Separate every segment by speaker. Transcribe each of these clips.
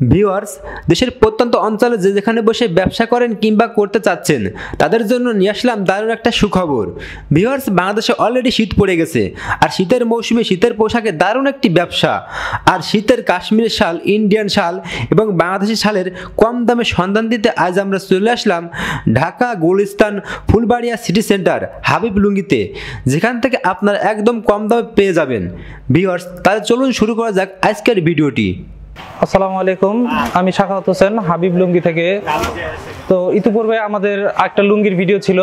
Speaker 1: Viewers, দেশের প্রত্যন্ত অঞ্চলে যে যেখানে বসে ব্যবসা করেন কিংবা করতে চাচ্ছেন তাদের জন্য নিয়ে আসলাম দারুণ একটা সুখবর। ভিউয়ার্স, বাংলাদেশে অলরেডি শীত পড়ে গেছে, আর শীতের মৌসুমে শীতের পোশাকে দারুণ একটি ব্যবসা। আর শীতের কাশ্মীরি শাল, ইন্ডিয়ান শাল এবং বাংলাদেশি শালের কম দামে সন্ধান দিতে আজ আমরা চলে আসলাম ঢাকা গুলিস্তান ফুলবাড়িয়া সিটি সেন্টার হাবিব লুঙ্গিতে, যেখান থেকে আপনারা একদম কম দামে পেয়ে যাবেন। ভিউয়ার্স, তাহলে চলুন শুরু করা যাক আজকের ভিডিওটি।
Speaker 2: আসসালামু আলাইকুম, আমি শাখাওয়াত হোসেন হাবিব লুঙ্গি থেকে। তো ইতিপূর্বে আমাদের একটা লুঙ্গির ভিডিও ছিল,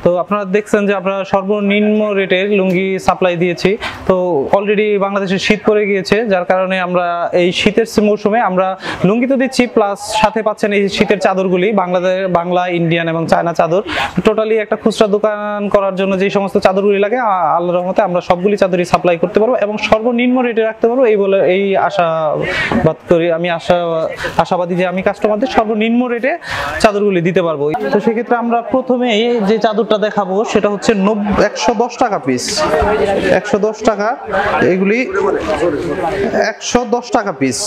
Speaker 2: তো আপনারা দেখছেন যে আমরা সর্বনিম্ন রেটের লুঙ্গি সাপ্লাই দিয়েছি। তো অলরেডি বাংলাদেশে শীত পড়ে গিয়েছে, যার কারণে আমরা এই শীতের মৌসুমে আমরা লুঙ্গি তো দিচ্ছি, প্লাস সাথে পাচ্ছেন এই শীতের চাদরগুলি, বাংলা, ইন্ডিয়ান এবং চায়না চাদর। টোটালি একটা খুচরা দোকান করার জন্য যে সমস্ত চাদরগুলি লাগে আল্লাহর রহমতে আমরা সবগুলি চাদরই সাপ্লাই করতে পারবো এবং সর্বনিম্ন রেটে রাখতে পারবো, এই আশাবাদ করি। আমি আশাবাদী যে আমি কাস্টমারদের সর্বনিম্ন রেটে চাদরগুলি দিতে পারবো। তো সেক্ষেত্রে আমরা প্রথমেই যে চাদরটা দেখাবো সেটা হচ্ছে 110 টাকা পিস। 110 টাকা, এগুলি 110 টাকা পিস।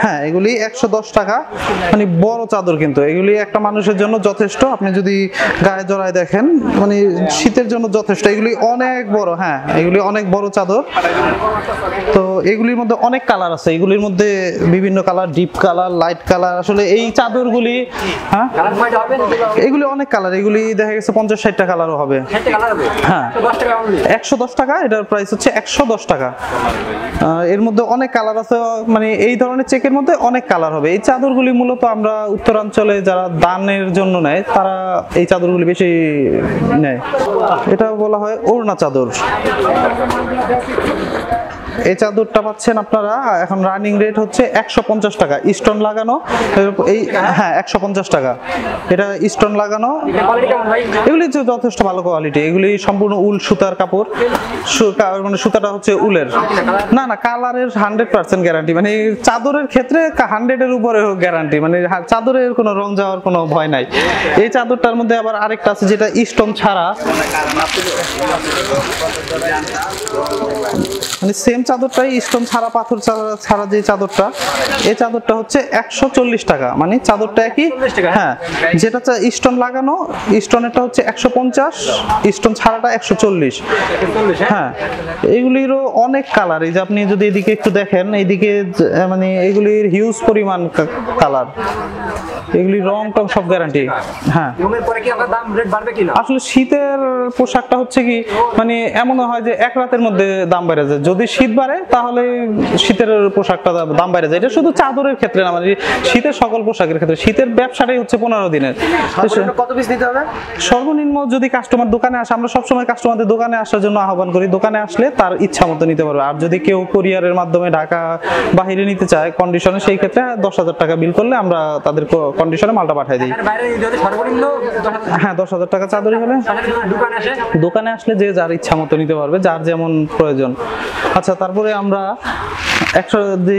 Speaker 2: হ্যাঁ, এগুলি 110 টাকা, মানে বড় চাদর, কিন্তু এগুলি একটা মানুষের জন্য যথেষ্ট। আপনি যদি গায়ে জড়ায় দেখেন, মানে শীতের জন্য যথেষ্ট। এগুলি অনেক বড়, হ্যাঁ এগুলি অনেক বড় চাদর। তো এগুলির মধ্যে অনেক কালার আছে, এগুলির মধ্যে বিভিন্ন colour, deep colour, light colour. আসলে এই চাদরগুলি, হ্যাঁ এগুলি অনেক কালার, এগুলি দেখা গেছে 50-60টা কালারও হবে। হ্যাঁ, 110 টাকা, এটার প্রাইস হচ্ছে 110 টাকা। এর মধ্যে অনেক কালার আছে, মানে এই ধরনের চেকের মধ্যে অনেক কালার হবে। এই চাদরগুলি মূলত আমরা উত্তরাঞ্চলে যারা দানের জন্য নেয় তারা এই চাদরগুলি বেশি নেয়। এটা বলা হয় ওড়না চাদর। এই চাদরটা পাচ্ছেন আপনারা এখন রানিং রেট হচ্ছে 150 টাকা, স্টোন লাগানো। এই হ্যাঁ 150 টাকা, এটা স্টোন লাগানো। এগুলি যথেষ্ট ভালো কোয়ালিটি, এগুলি সম্পূর্ণ উল সুতার কাপড়, মানে সুতাটা হচ্ছে উলের। না না, কালারের 100% গ্যারান্টি, মানে চাদরের ক্ষেত্রে 100-এর উপরে গ্যারান্টি, মানে চাদরের কোনো রং যাওয়ার কোনো ভয় নাই। এই চাদরটার মধ্যে আবার আরেকটা আছে যেটা স্টোন ছাড়া, মানে সেম চাদরটাই স্টোন ছাড়া, পাথর ছাড়া যে চাদরটা, এই চাদরটা হচ্ছে 140 টাকা, মানে চাদরটা একই। হ্যাঁ, যেটা স্টোন লাগানো, স্টোনেরটা হচ্ছে 150, স্টোন ছাড়াটা 140। হ্যাঁ, এগুলিরও অনেক কালার। এই যে আপনি যদি এদিকে একটু দেখেন, এইদিকে মানে এগুলির হিউজ পরিমাণ কালার, এগুলি রং টং সব গ্যারান্টি। হ্যাঁ, আসলে শীতের পোশাকটা হচ্ছে কি, মানে এমন হয় যে এক রাতের মধ্যে দাম বেড়ে যায়। যদি শীত বাড়ে তাহলে শীতের পোশাকটা দাম বেড়ে যায়। এটা শুধু চাদরের ক্ষেত্রে না, মানে শীতের সকল পোশাকের ক্ষেত্রে। শীতের ব্যবসাটাই হচ্ছে 15 দিনের। কত পিস দিতে হবে সর্বনিম্ন? যদি কাস্টমার দোকানে আসে, আমরা সবসময় কাস্টমারদের দোকানে আসার জন্য আহ্বান করি, দোকানে আসলে তার ইচ্ছা মতো নিতে পারবে। আর যদি কেউ কুরিয়ারের মাধ্যমে ঢাকা বাহিরে নিতে চায় কন্ডিশনে, সেই ক্ষেত্রে 10,000 টাকা বিল করলে আমরা তাদের কন্ডিশনে মালটা পাঠিয়ে দিই। হ্যাঁ, 10,000 টাকা চাদরই হলে দোকানে আসলে যে যার ইচ্ছা মতো নিতে পারবে, যার যেমন প্রয়োজন। আচ্ছা, তারপরে আমরা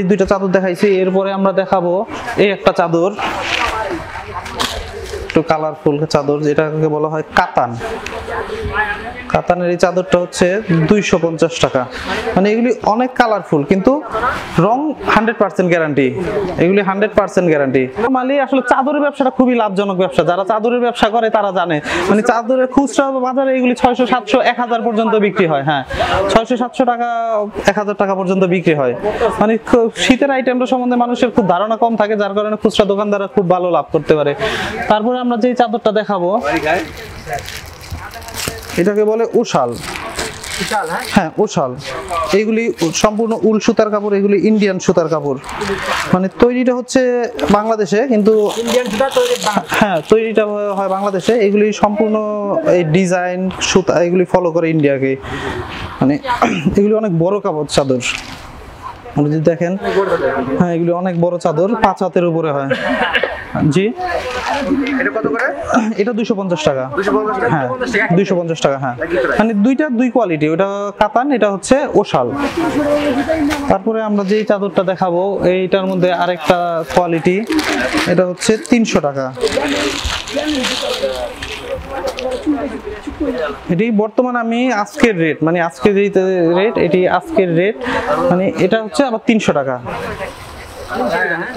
Speaker 2: দুইটা চাদর দেখাইছি, এরপরে আমরা দেখাবো এই একটা চাদর, একটু কালারফুল চাদর, যেটাকে বলা হয় কাতান। কাতানের এই চাদরটা হচ্ছে 250 টাকা, মানে এগুলি অনেক কালারফুল, কিন্তু রং 100% গ্যারান্টি। এগুলি 100% গ্যারান্টি। নরমালি আসলে চাদরের ব্যবসাটা খুবই লাভজনক ব্যবসা। যারা চাদরের ব্যবসা করে তারা জানে, মানে চাদরের খুচরা বাজারে এগুলি 600, 700, 1000 পর্যন্ত বিক্রি হয়। হ্যাঁ, 600, 700 টাকা, 1000 টাকা পর্যন্ত বিক্রি হয়। মানে শীতের আইটেমটা সম্বন্ধে মানুষের খুব ধারণা কম থাকে, যার কারণে খুচরা দোকানদাররা খুব ভালো লাভ করতে পারে। তারপরে আমরা যে চাদরটা দেখাবো, এটাকে বলে উশাল। হ্যাঁ, উশাল। এইগুলি সম্পূর্ণ উল সুতার কাপড়, এগুলি ইন্ডিয়ান সুতার কাপড়। মানে তৈরিটা হচ্ছে বাংলাদেশে, কিন্তু হ্যাঁ তৈরিটা হয় বাংলাদেশে। এগুলি সম্পূর্ণ এই ডিজাইন সুতা এগুলি ফলো করে ইন্ডিয়াকে। মানে এগুলি অনেক বড় কাপড় চাদর, যদি দেখেন। হ্যাঁ, এগুলি অনেক বড় চাদর, 5 হাতের উপরে হয়। জি, এটা কত করে? এটা 250 টাকা। হ্যাঁ, 250 টাকা। হ্যাঁ, মানে দুই কোয়ালিটি, ওটা কাতান, এটা হচ্ছে ওশাল। তারপরে আমরা যে চাদরটা দেখাবো, এইটার মধ্যে আরেকটা কোয়ালিটি, এটা হচ্ছে 300 টাকা। এটি বর্তমান আমি আজকের রেট, মানে আজকের যে রেট, এটি আজকের রেট, মানে এটা হচ্ছে আবার 300 টাকা।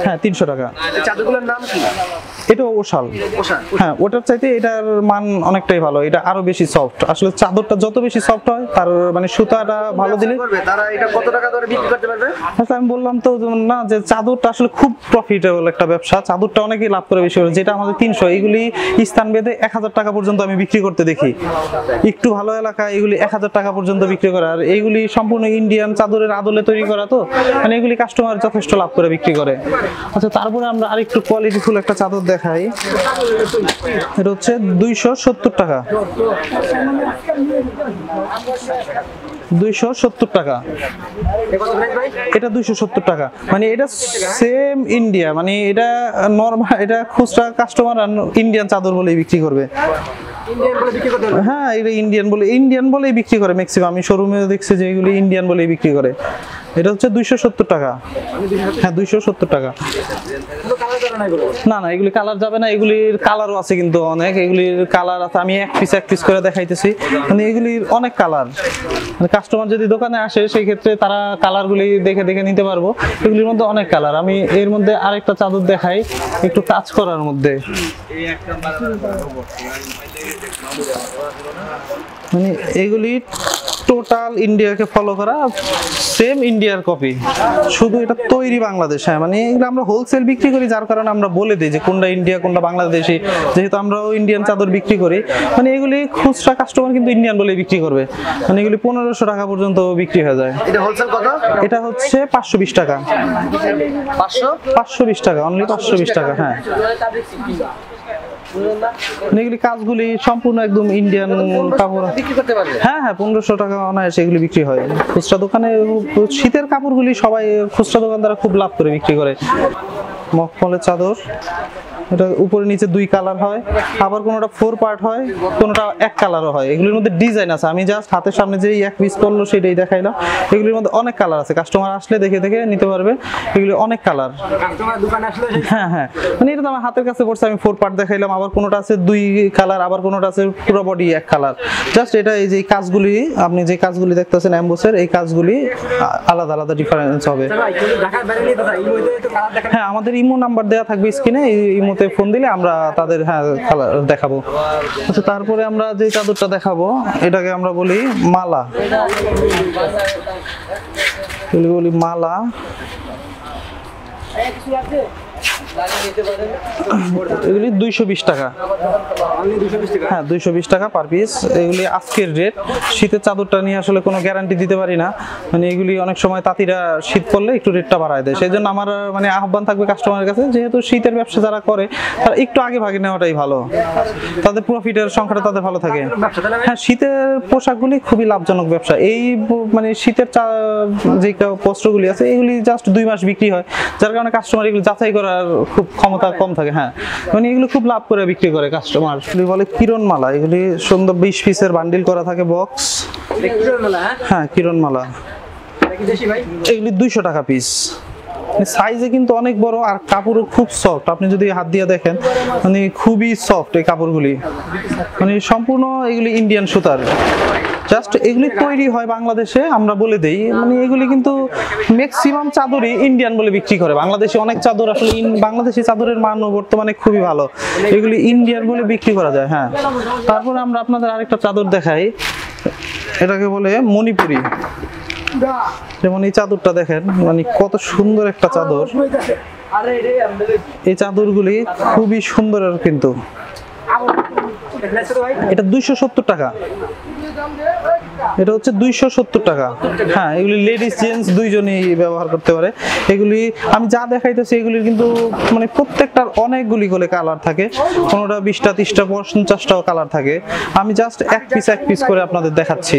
Speaker 2: হ্যাঁ 300 টাকা।
Speaker 3: চাদরগুলোর নাম কি?
Speaker 2: এটা ওশাল। হ্যাঁ ওটার চাইতে এটার মান অনেকটাই ভালো, এটা আরো বেশি সফট। আসলে চাদরটা যত বেশি সফট হয় তার মানে সুতাটা ভালো দিলে
Speaker 3: তারা এটা কত টাকা ধরে বিক্রি করতে পারবে?
Speaker 2: আসলে আমি বললাম তো না যে চাদরটা আসলে খুব প্রফিটেবল একটা ব্যবসা, চাদরটা অনেকেই লাভ করে বেশি করে, যেটা আমাদের 300 এইগুলি স্থান ভেদে 1000 টাকা পর্যন্ত আমি বিক্রি করতে দেখি। একটু ভালো এলাকা এগুলি 1000 টাকা পর্যন্ত বিক্রি করে, আর এইগুলি সম্পূর্ণ ইন্ডিয়ান চাদরের আদলে তৈরি করা, তো মানে এগুলি কাস্টমার যথেষ্ট লাভ করে বিক্রি করে। আচ্ছা তারপরে আমরা আরেকটু কোয়ালিটিফুল একটা চাদর দেখাই, এটা হচ্ছে 270 টাকা। 270 টাকা, এটা 270 টাকা। মানে এটা সেম ইন্ডিয়া, মানে এটা নরমাল, এটা খুচরা কাস্টমার ইন্ডিয়ান চাদর বলেই বিক্রি করবে। হ্যাঁ এটা ইন্ডিয়ান বলেই বিক্রি করে ম্যাক্সিমাম, আমি শোরুমে দেখছি যে এগুলি ইন্ডিয়ান বলেই বিক্রি করে। এটা হচ্ছে 270 টাকা। হ্যাঁ 270 টাকা। না না এগুলি কালার যাবে না, এগুলির কালারও আছে কিন্তু অনেক, এগুলির কালার আছে, আমি এক পিস করে দেখাইতেছি। মানে এগুলির অনেক কালার, মানে কাস্টমার যদি দোকানে আসে সেই ক্ষেত্রে তারা কালারগুলি দেখে দেখে নিতে পারবো। এগুলির মধ্যে অনেক কালার। আমি এর মধ্যে আরেকটা চাদর দেখাই একটু কাজ করার মধ্যে, মানে এগুলি টোটাল ইন্ডিয়াকে ফলো করা, সেম ইন্ডিয়ার কপি, শুধু এটা তৈরি বাংলাদেশ। হ্যাঁ মানে এগুলো আমরা হোলসেল বিক্রি করি, যার কারণে আমরা বলে দিই যে কোনটা ইন্ডিয়া কোনটা বাংলাদেশি, যেহেতু আমরাও ইন্ডিয়ান চাদর বিক্রি করি। মানে এগুলি খুচরা কাস্টমার কিন্তু ইন্ডিয়ান বলে বিক্রি করবে, মানে এগুলি 1500 টাকা পর্যন্ত বিক্রি হয়ে যায়।
Speaker 3: এটা হোলসেল কত?
Speaker 2: এটা হচ্ছে 520 টাকা। 520 টাকা, অনলি 520 টাকা। হ্যাঁ এগুলি কাজগুলি সম্পূর্ণ একদম ইন্ডিয়ান কাপড়। হ্যাঁ হ্যাঁ 1500 টাকা অনায়াসে এগুলি বিক্রি হয় খুচরা দোকানে। শীতের কাপড়গুলি সবাই খুচরা দোকানদাররা খুব লাভ করে বিক্রি করে। মখমলের চাদর, এটা উপরে নিচে 2 কালার হয়, আবার কোনোটা 4 পার্ট হয়, কোনোটা 1 কালারও হয়। এগুলির মধ্যে ডিজাইন আছে, আমি জাস্ট হাতের সামনে যেই এক পিস করলো সেটাই দেখাইলাম। এগুলির মধ্যে অনেক কালার আছে, কাস্টমার আসলে দেখে দেখে নিতে পারবে। এগুলি অনেক কালার। হ্যাঁ হ্যাঁ মানে এটা তো আমার হাতের কাছে পড়ছে, আমি 4 পার্ট দেখাইলাম, আবার কোনোটা আছে 2 কালার, আবার কোনোটা আছে পুরো বডি 1 কালার। জাস্ট এটা এই যে কাজগুলি, আপনি যে কাজগুলি দেখতেছেন এমবোসের, এই কাজগুলি আলাদা আলাদা ডিফারেন্স হবে। হ্যাঁ আমাদের ইমো নাম্বার দেওয়া থাকবে স্ক্রিনে, এই ইমোতে ফোন দিলে আমরা তাদের হ্যাঁ কালার দেখাবো। আচ্ছা তারপরে আমরা যে চাদরটা দেখাবো এটাকে আমরা বলি মালা। বলি মালা, এগুলি 220 টাকা। হ্যাঁ 220 টাকা পার পিস। এগুলি আজকের রেট। শীতের চাদরটা নিয়ে আসলে কোনো গ্যারান্টি দিতে পারি না, মানে এগুলি অনেক সময় তাঁতিরা শীত পড়লে একটু রেটটা বাড়ায় দেয়। সেই জন্য আমার মানে আহ্বান থাকবে কাস্টমারের কাছে, যেহেতু শীতের ব্যবসা যারা করে তারা একটু আগে ভাগে নেওয়াটাই ভালো, তাদের প্রফিটের সংখ্যাটা তাদের ভালো থাকে। হ্যাঁ শীতের পোশাকগুলি খুবই লাভজনক ব্যবসা। এই মানে শীতের যে বস্ত্রগুলি আছে এগুলি জাস্ট 2 মাস বিক্রি হয়, যার কারণে কাস্টমার এগুলো যাচাই করার খুব ক্ষমতা কম থাকে। হ্যাঁ মানে এগুলো খুব লাভ করে বিক্রি করে কাস্টমার। বলে কিরণমালা, এগুলি সুন্দর 20 পিসের বান্ডিল করা থাকে বক্স। হ্যাঁ কিরণমালা, এগুলি 200 টাকা পিস। সাইজে কিন্তু অনেক বড়, আর কাপড়ও খুব সফট। আপনি যদি হাত দিয়ে দেখেন মানে খুবই সফট এই কাপড়গুলি, মানে সম্পূর্ণ এগুলি ইন্ডিয়ান সুতার। জাস্ট এগুলি তৈরি হয় বাংলাদেশে, আমরা বলে দেই। মানে এগুলি কিন্তু ম্যাক্সিমাম চাদরই ইন্ডিয়ান বলে বিক্রি করে। বাংলাদেশে অনেক চাদর আসলে বাংলাদেশি চাদরের মান বর্তমানে খুবই ভালো, এগুলি ইন্ডিয়ান বলে বিক্রি করা যায়। হ্যাঁ তারপরে আমরা আপনাদের আরেকটা চাদর দেখাই, এটাকে বলে মণিপুরি। যেমন এই চাদরটা দেখেন, মানে কত সুন্দর একটা চাদর। এই চাদরগুলি খুবই সুন্দর কিন্তু। এটা 270 টাকা। এটা হচ্ছে 270 টাকা। হ্যাঁ এগুলি লেডিস জেন্টস দুইজনই ব্যবহার করতে পারে। এগুলি আমি যা দেখাইতেছি এগুলির কিন্তু মানে প্রত্যেকটার অনেকগুলি করে কালার থাকে, কোনোটা 20টা 30টা 50টাও কালার থাকে। আমি জাস্ট এক পিস করে আপনাদের দেখাচ্ছি।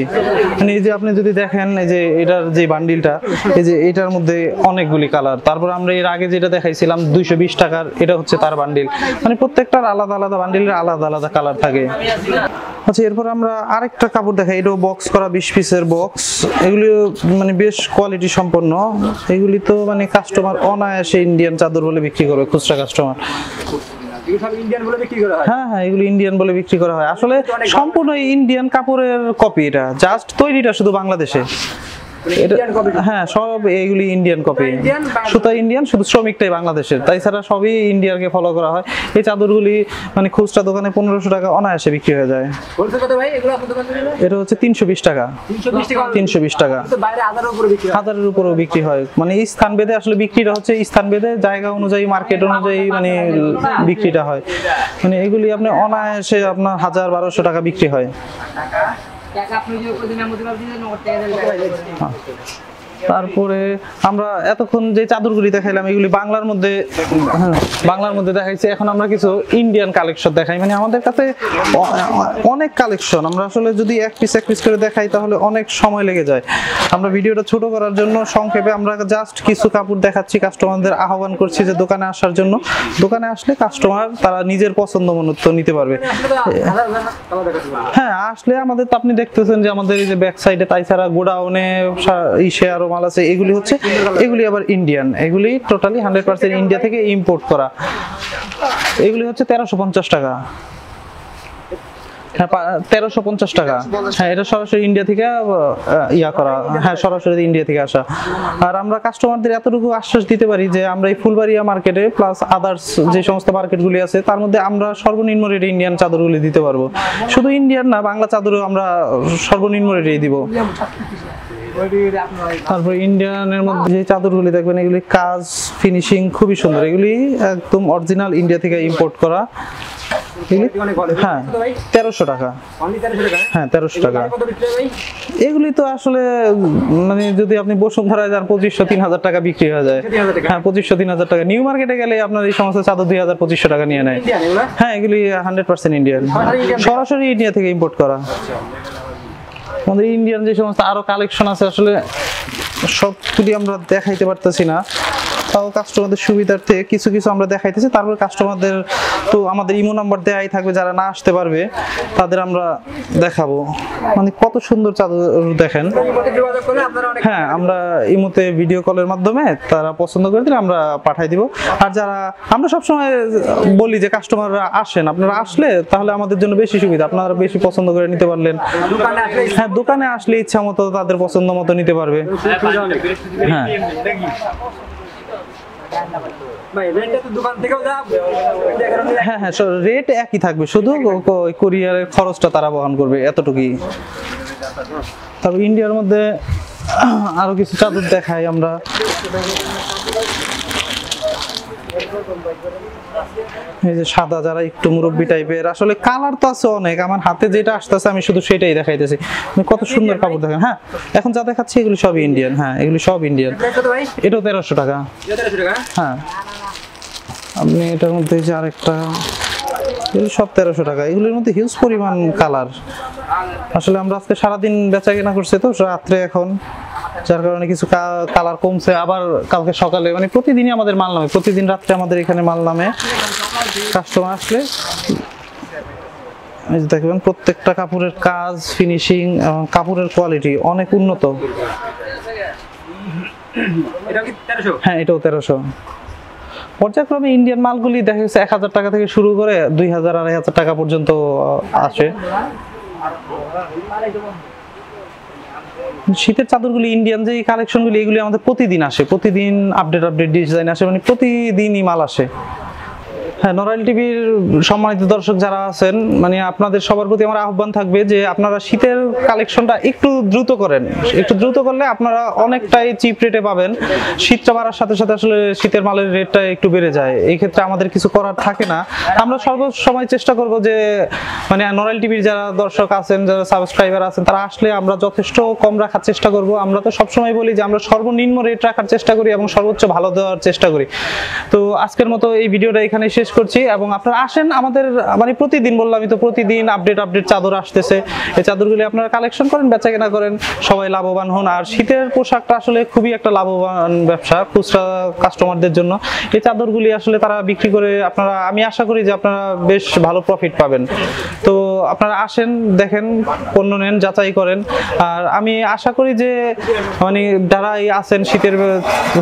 Speaker 2: মানে এই যে আপনি যদি দেখেন এই যে এটার যে বান্ডিলটা, এই যে এটার মধ্যে অনেকগুলি কালার। তারপর আমরা এর আগে যেটা দেখাইছিলাম 220 টাকার, এটা হচ্ছে তার বান্ডিল। মানে প্রত্যেকটার আলাদা আলাদা বান্ডিলের আলাদা আলাদা কালার থাকে। আচ্ছা এরপর আমরা আরেকটা কাপড় দেখাই, এটাও বক্স করা 20 পিসের বক্স। এগুলি মানে বেশ কোয়ালিটি সম্পন্ন। এগুলি তো মানে কাস্টমার অনায়াসে ইন্ডিয়ান চাদর বলে বিক্রি করবে, খুচরা কাস্টমার। হ্যাঁ হ্যাঁ এগুলো ইন্ডিয়ান বলে বিক্রি করা হয়। আসলে সম্পূর্ণ ইন্ডিয়ান কাপড়ের কপি, এটা জাস্ট তৈরিটা শুধু বাংলাদেশে। এটা হ্যাঁ সব এইগুলি ইন্ডিয়ান কপি, সুতা ইন্ডিয়ান, শুধু শ্রমিকটাই বাংলাদেশের, তাই ছাড়া সবই ইন্ডিয়াকে ফলো করা হয়। এই চাদরগুলি মানে খুচরা দোকানে 1500 টাকা অনায়াসে বিক্রি হয়ে যায়। এটা হচ্ছে 320 টাকা, 320 টাকা, 1000-এর উপরেও বিক্রি হয়। মানে এই স্থান ভেদে আসলে বিক্রিটা হচ্ছে স্থান ভেদে, জায়গা অনুযায়ী, মার্কেট অনুযায়ী মানে বিক্রিটা হয়। মানে এগুলি আপনি অনায়াসে আপনার 1000-1200 টাকা বিক্রি হয়। তারপরে আমরা এতক্ষণ যে চাদরগুলি দেখাইলাম এগুলি বাংলার মধ্যে দেখাইছি। এখন আমরা কিছু ইন্ডিয়ান কালেকশন দেখাই। মানে আমাদের কাছে অনেক কালেকশন, আমরা আসলে যদি এক পিস করে দেখাই তাহলে অনেক সময় লেগে যায়। আমরা ভিডিওটা ছোট করার জন্য সংক্ষেপে আমরা জাস্ট কিছু কাপড় দেখাচ্ছি, কাস্টমারদের আহ্বান করছি যে দোকানে আসার জন্য। দোকানে আসলে কাস্টমার তারা নিজের পছন্দ মতো নিতে পারবে। হ্যাঁ আসলে আমাদের তো আপনি দেখতেছেন যে আমাদের এই যে ব্যাক সাইডে, তাই ছাড়া গোডাউনে আরো মাল আছে। এগুলি আবার ইন্ডিয়ান, এগুলি টোটালি 100% ইন্ডিয়া থেকে ইম্পোর্ট করা। এগুলি হচ্ছে 1350 টাকা। হ্যাঁ 1350 টাকা। হ্যাঁ এটা সরাসরি ইন্ডিয়া থেকে করা, হ্যাঁ সরাসরি ইন্ডিয়া থেকে আসা। আর আমরা কাস্টমারদের এতটুকু আশ্বাস দিতে পারি যে আমরা এই ফুলবাড়িয়া মার্কেটে প্লাস আদার্স যে সমস্ত মার্কেটগুলি আছে তার মধ্যে আমরা সর্বনিম্ন রেটে ইন্ডিয়ান চাদরগুলি দিতে পারবো। শুধু ইন্ডিয়ান না, বাংলা চাদরও আমরা সর্বনিম্ন রেটেই দিব। তারপর ইন্ডিয়ানের মধ্যে যে চাদরগুলি দেখবেন এগুলি কাজ ফিনিশিং খুবই সুন্দর, এগুলি একদম অরিজিনাল ইন্ডিয়া থেকে ইম্পোর্ট করা। হ্যাঁ 1300 টাকা। হ্যাঁ 1300 টাকা। এগুলি তো আসলে মানে যদি আপনি বসুন্ধরায় যান 2500-3000 টাকা বিক্রি হয়ে যায়। হ্যাঁ 2500-3000 টাকা। নিউ মার্কেটে গেলে আপনার এই সমস্ত চাদর 2000-2500 টাকা নিয়ে নেয়। হ্যাঁ এগুলি 100% ইন্ডিয়ান, সরাসরি ইন্ডিয়া থেকে ইম্পোর্ট করা। আমাদের ইন্ডিয়ান যে সমস্ত আরো কালেকশন আছে আসলে সবগুলি আমরা দেখাইতে পারতেছি না, তাও কাস্টমারদের সুবিধার্থে কিছু আমরা দেখাইতেছি। তারপর কাস্টমারদের তো আমাদের ইমো নাম্বার দেয়াই থাকবে, যারা না আসতে পারবে তাদের আমরা দেখাবো। মানে কত সুন্দর চাদর দেখেন। হ্যাঁ আমরা ইমোতে ভিডিও কলের মাধ্যমে তারা পছন্দ করে দিলে আমরা পাঠাই দিব। আর যারা আমরা সবসময় বলি যে কাস্টমাররা আসেন, আপনারা আসলে তাহলে আমাদের জন্য বেশি সুবিধা, আপনারা বেশি পছন্দ করে নিতে পারলেন। হ্যাঁ দোকানে আসলে ইচ্ছা মতো তাদের পছন্দ মতো নিতে পারবে। হ্যাঁ হ্যাঁ হ্যাঁ রেট একই থাকবে, শুধু কুরিয়ারের খরচটা তারা বহন করবে, এতটুকুই। তারপর ইন্ডিয়ার মধ্যে আরো কিছু চাদর দেখাই আমরা। এই যে সাদা, যারা একটু মুরব্বি টাইপের, আসলে কালার তো আছে অনেক, আমার হাতে যেটা আসতেছে আমি শুধু সেটাই দেখাইতেছি। কত সুন্দর কাপড় দেখেন। হ্যাঁ এখন যা দেখাচ্ছি এগুলি সবই ইন্ডিয়ান। হ্যাঁ এগুলি সব ইন্ডিয়ান। এটাও 1300 টাকা। হ্যাঁ আপনি এটার মধ্যে যে আরেকটা, এগুলি সব 1300 টাকা। এগুলির মধ্যে হিউজ পরিমাণ কালার। আসলে আমরা আজকে সারাদিন বেচা কেনা করছি তো রাত্রে এখন, যার কারণে কিছু কালার কমছে। আবার কালকে সকালে মানে প্রতিদিনই আমাদের মাল নামে, প্রতিদিন রাত্রে আমাদের এখানে মাল নামে। কাস্টমার আসলে এই যে দেখবেন প্রত্যেকটা কাপড়ের কাজ, ফিনিশিং, কাপড়ের কোয়ালিটি অনেক উন্নত। হ্যাঁ এটাও 1300। পর্যায়ক্রমে ইন্ডিয়ান মালগুলি দেখা যাচ্ছে 1000 টাকা থেকে শুরু করে 2000-2500 টাকা পর্যন্ত আসে। শীতের চাদরগুলি ইন্ডিয়ান যে কালেকশনগুলি এগুলি আমাদের প্রতিদিন আসে, প্রতিদিন আপডেট ডিজাইন আসে, মানে প্রতিদিনই মাল আসে। হ্যাঁ নরাইল টিভির সম্মানিত দর্শক যারা আছেন, মানে আপনাদের সবার প্রতি আমার আহ্বান থাকবে যে আপনারা শীতের কালেকশনটা একটু দ্রুত করেন। একটু দ্রুত করলে আপনারা অনেকটাই চিপ রেটে পাবেন। শীতটা বাড়ার সাথে সাথে আসলে শীতের মালের রেটটা একটু বেড়ে যায়, এই ক্ষেত্রে আমাদের কিছু করার থাকে না। আমরা সর্বসময় চেষ্টা করব যে মানে নরাইল টিভির যারা দর্শক আছেন, যারা সাবস্ক্রাইবার আছেন, তারা আসলে আমরা যথেষ্ট কম রাখার চেষ্টা করব। আমরা তো সবসময় বলি যে আমরা সর্বনিম্ন রেট রাখার চেষ্টা করি এবং সর্বোচ্চ ভালো দেওয়ার চেষ্টা করি। তো আজকের মতো এই ভিডিওটা এখানে শেষ করছি, এবং আপনারা আসেন আমাদের, মানে প্রতিদিন বললাম আমি তো, প্রতিদিন আপডেট চাদর আসতেছে। এই চাদরগুলি আপনারা কালেকশন করেন, বেচা কেনা করেন, সবাই লাভবান হন। আর শীতের পোশাকটা আসলে খুবই একটা লাভবান ব্যবসা খুচরা কাস্টমারদের জন্য। এই চাদরগুলি আসলে তারা বিক্রি করে আপনারা, আমি আশা করি যে আপনারা বেশ ভালো প্রফিট পাবেন। তো আপনারা আসেন, দেখেন, পণ্য নেন, যাচাই করেন। আর আমি আশা করি যে মানে যারা আছেন শীতের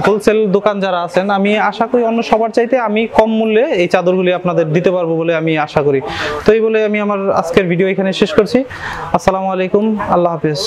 Speaker 2: হোলসেল দোকান যারা আছেন, আমি আশা করি অন্য সবার চাইতে আমি কম মূল্যে এই চাদরগুলি আপনাদের দিতে পারবো বলে আমি আশা করি। তো এই বলে আমি আমার আজকের ভিডিও এখানে শেষ করছি। আসসালামু আলাইকুম, আল্লাহ হাফেজ।